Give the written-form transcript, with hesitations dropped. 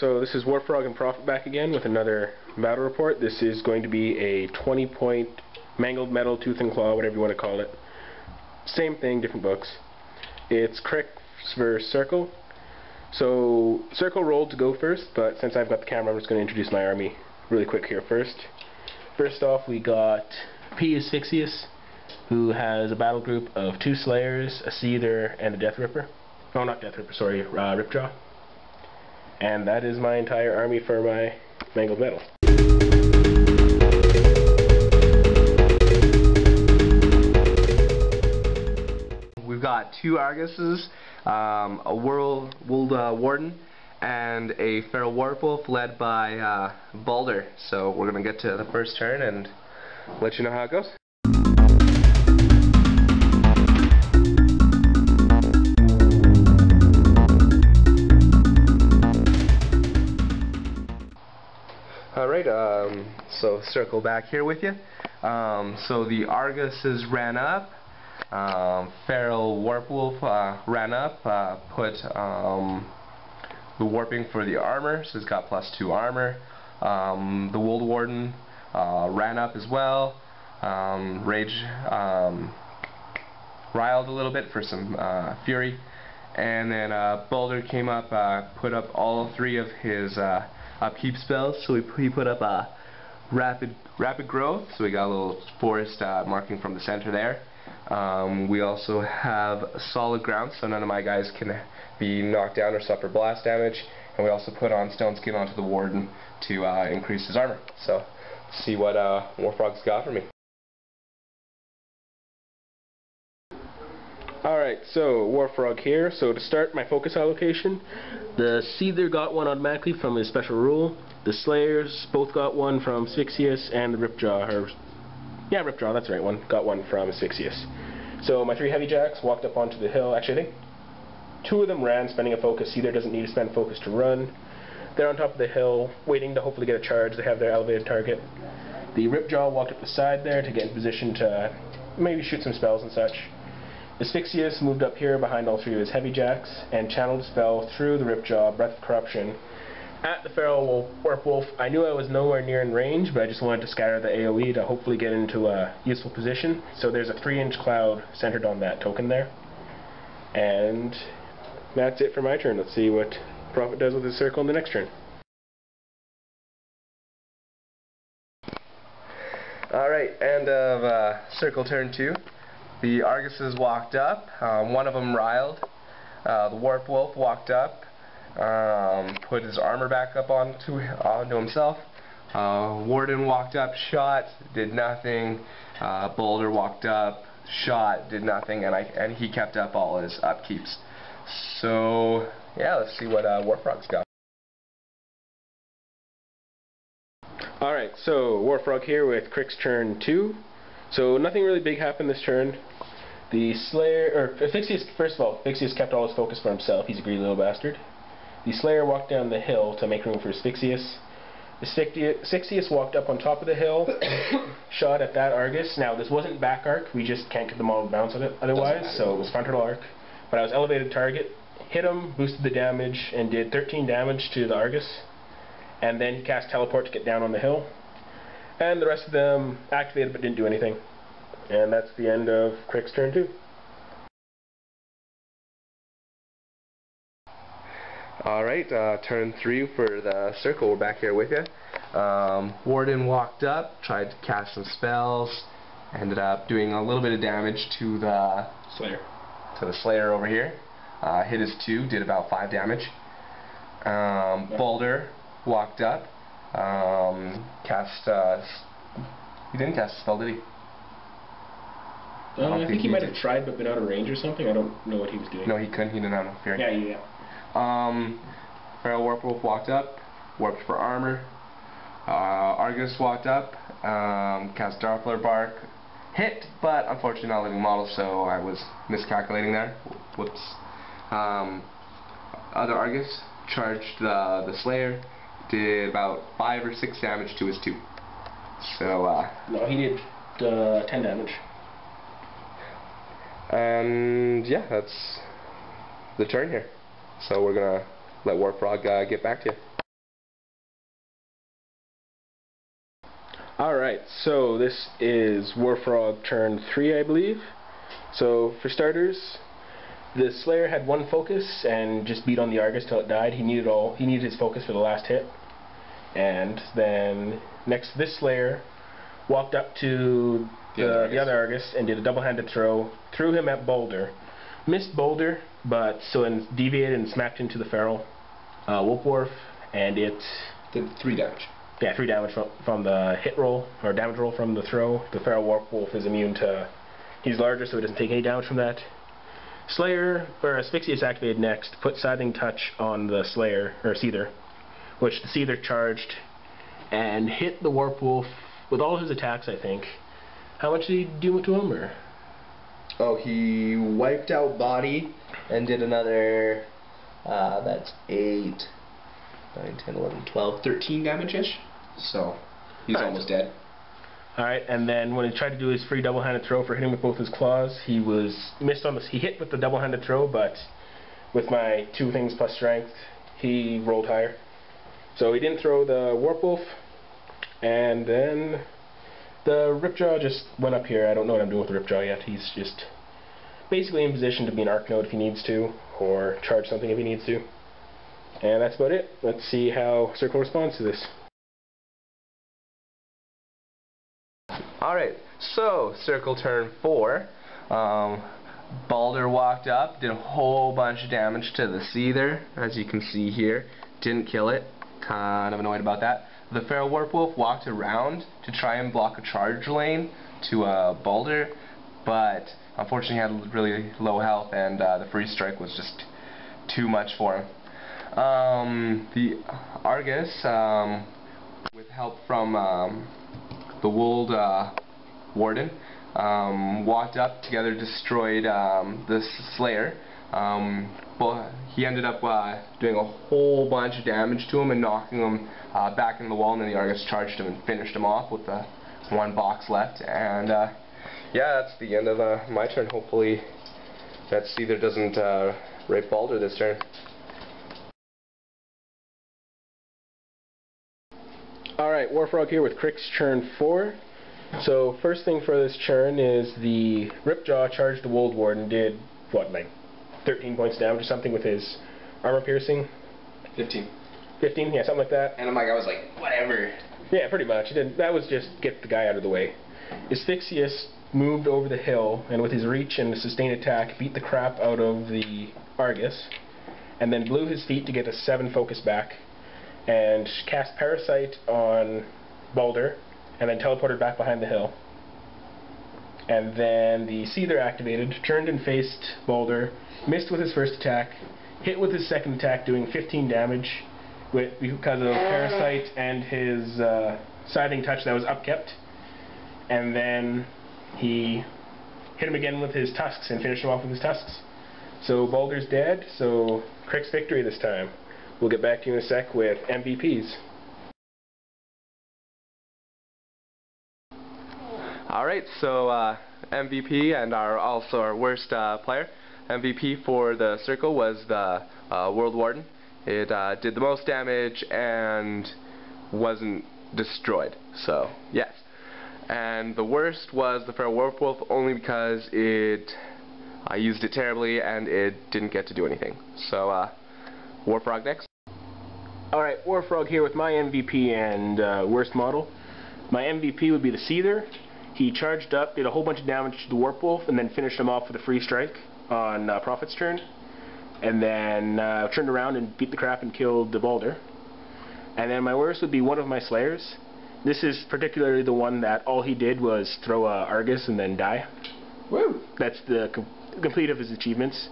so this is Warfrog and Prophet back again with another battle report. This is going to be a 20-point mangled metal tooth and claw, whatever you want to call it. Same thing, different books. It's Cryx versus Circle. So Circle rolled to go first, but since I've got the camera, I'm just going to introduce my army really quick here first. First off, we got P Asphyxious, who has a battle group of 2 Slayers, a Seether, and a Death Ripper. No, not Death Ripper, sorry, Ripjaw. And that is my entire army for my mangled metal. We've got 2 Arguses, a World Warden, and a Feral Werewolf led by Balder. So we're going to get to the first turn and let you know how it goes. Alright, so circle back here with you. So the Arguses ran up, Feral Werewolf ran up, put the warping for the armor, so he's got +2 armor. The World Warden ran up as well, riled a little bit for some fury, and then Balder came up, put up all 3 of his upkeep spells. So he put up a rapid growth, so we got a little forest marking from the center there. We also have solid ground, so none of my guys can be knocked down or suffer blast damage, and we also put on stone skin onto the warden to increase his armor. So let's see what Warfrog's got for me. Alright, so Warfrog here. So to start my focus allocation, the Seether got 1 automatically from his special rule. The Slayers both got 1 from Asphyxious, and the Ripjaw, Ripjaw, that's the right one, got 1 from Asphyxious. So my 3 Heavy Jacks walked up onto the hill. Actually, I think 2 of them ran, spending a focus. Seether doesn't need to spend focus to run. They're on top of the hill, waiting to hopefully get a charge. They have their elevated target. The Ripjaw walked up the side there to get in position to maybe shoot some spells and such. Asphyxious moved up here behind all 3 of his Heavy Jacks and channeled a spell through the Ripjaw, Breath of Corruption, at the Feral Werewolf. I knew I was nowhere near in range, but I just wanted to scatter the AoE to hopefully get into a useful position. So there's a 3-inch cloud centered on that token there. And that's it for my turn. Let's see what Prophet does with his circle in the next turn. Alright, end of circle turn 2. The Arguses walked up, 1 of them riled. The Werewolf walked up, put his armor back up onto himself. Warden walked up, shot, did nothing. Balder walked up, shot, did nothing, and he kept up all his upkeeps. So yeah, let's see what Warfrog's got. Alright, so Warfrog here with Cryx turn 2. So nothing really big happened this turn. The Slayer, or Asphyxious, first of all, Asphyxious kept all his focus for himself. He's a greedy little bastard. The Slayer walked down the hill to make room for Asphyxious. Asphyxious walked up on top of the hill, shot at that Argus. Now this wasn't back arc, we just can't get them all to bounce on it otherwise, so it was frontal arc. But I was elevated target, hit him, boosted the damage, and did 13 damage to the Argus. And then he cast Teleport to get down on the hill. And the rest of them activated but didn't do anything. And that's the end of Cryx turn 2. Alright, turn 3 for the circle. We're back here with you. Warden walked up, tried to cast some spells, ended up doing a little bit of damage to the Slayer over here. Hit his 2, did about 5 damage. Balder walked up, he didn't cast a spell, did he? I think he might have tried but been out of range or something. I don't know what he was doing. No, he couldn't. He didn't have enough fury. Yeah. Feral Werewolf walked up, warped for armor. Argus walked up, cast Darkler Bark, hit, but unfortunately not a living model, so I was miscalculating there. Whoops. Other Argus charged the Slayer, did about 5 or 6 damage to his 2. So no, he did 10 damage. And yeah, that's the turn here. So we're gonna let Warfrog get back to you. Alright, so this is Warfrog turn 3, I believe. So, for starters, the Slayer had one focus and just beat on the Argus till it died. He needed his focus for the last hit. And then, next, this Slayer walked up to the other Argus and did a double-handed throw, threw him at Boulder. Missed Boulder, but deviated and smacked into the Feral Wolfdwarf, and it did 3 damage. Yeah, 3 damage from the hit roll, or damage roll from the throw. The Feral Wolf is immune to... He's larger, so he doesn't take any damage from that. Slayer, or Asphyxious activated next, put Scything Touch on the Slayer, or Seether, which the Seether charged, and hit the Warpwolf with all of his attacks, I think. How much did he do to him, or...? Oh, he wiped out body, and did another... that's 8... 9, 10, 11, 12, 13 damage-ish. So, he's almost dead. Alright, and then when he tried to do his free double-handed throw for hitting with both his claws, he hit with the double-handed throw, but with my 2 things plus strength, he rolled higher. So he didn't throw the Warpwolf, and then the Ripjaw just went up here. I don't know what I'm doing with the Ripjaw yet. He's just basically in position to be an Arc Node if he needs to, or charge something if he needs to. And that's about it. Let's see how Circle responds to this. Alright, so Circle turn 4. Balder walked up, did a whole bunch of damage to the Seether, as you can see here. Didn't kill it. Kind of annoyed about that. The Feral Warpwolf walked around to try and block a charge lane to Balder, but unfortunately had really low health, and the free strike was just too much for him. The Argus, with help from the Wold Warden, walked up together, destroyed the Slayer. But he ended up doing a whole bunch of damage to him and knocking him back in the wall, and then the Argus charged him and finished him off with the 1 box left. And yeah, that's the end of my turn. Hopefully that Seether doesn't rape Balder this turn. Alright, Warfrog here with Cryx turn 4. So, first thing for this turn is the Ripjaw charged the Wold Warden, did, what, like 13 points of damage or something with his armor piercing? 15. 15? Yeah, something like that. And I was like, whatever. Yeah, pretty much. That was just get the guy out of the way. Asphyxious moved over the hill, and with his reach and sustained attack, beat the crap out of the Argus, and then blew his feet to get a 7 focus back, and cast Parasite on Balder, and then teleported back behind the hill. And then the Seether activated, turned and faced Balder, missed with his first attack, hit with his second attack, doing 15 damage because of Parasite and his Scything Touch that was upkept. And then he hit him again with his tusks and finished him off with his tusks. So Balder's dead, so Cryx victory this time. We'll get back to you in a sec with MVPs. Alright, so MVP and also our worst player. MVP for the Circle was the World Warden. It did the most damage and wasn't destroyed, so yes. And the worst was the Feral Wolf only because I used it terribly and it didn't get to do anything. So Warfrog next. Alright, Warfrog here with my MVP and worst model. My MVP would be the Seether. He charged up, did a whole bunch of damage to the Warpwolf, and then finished him off with a free strike on Prophet's turn. And then turned around and beat the crap and killed the Balder. And then my worst would be one of my Slayers. This is particularly the one that all he did was throw a Argus and then die. Woo! That's the complete of his achievements.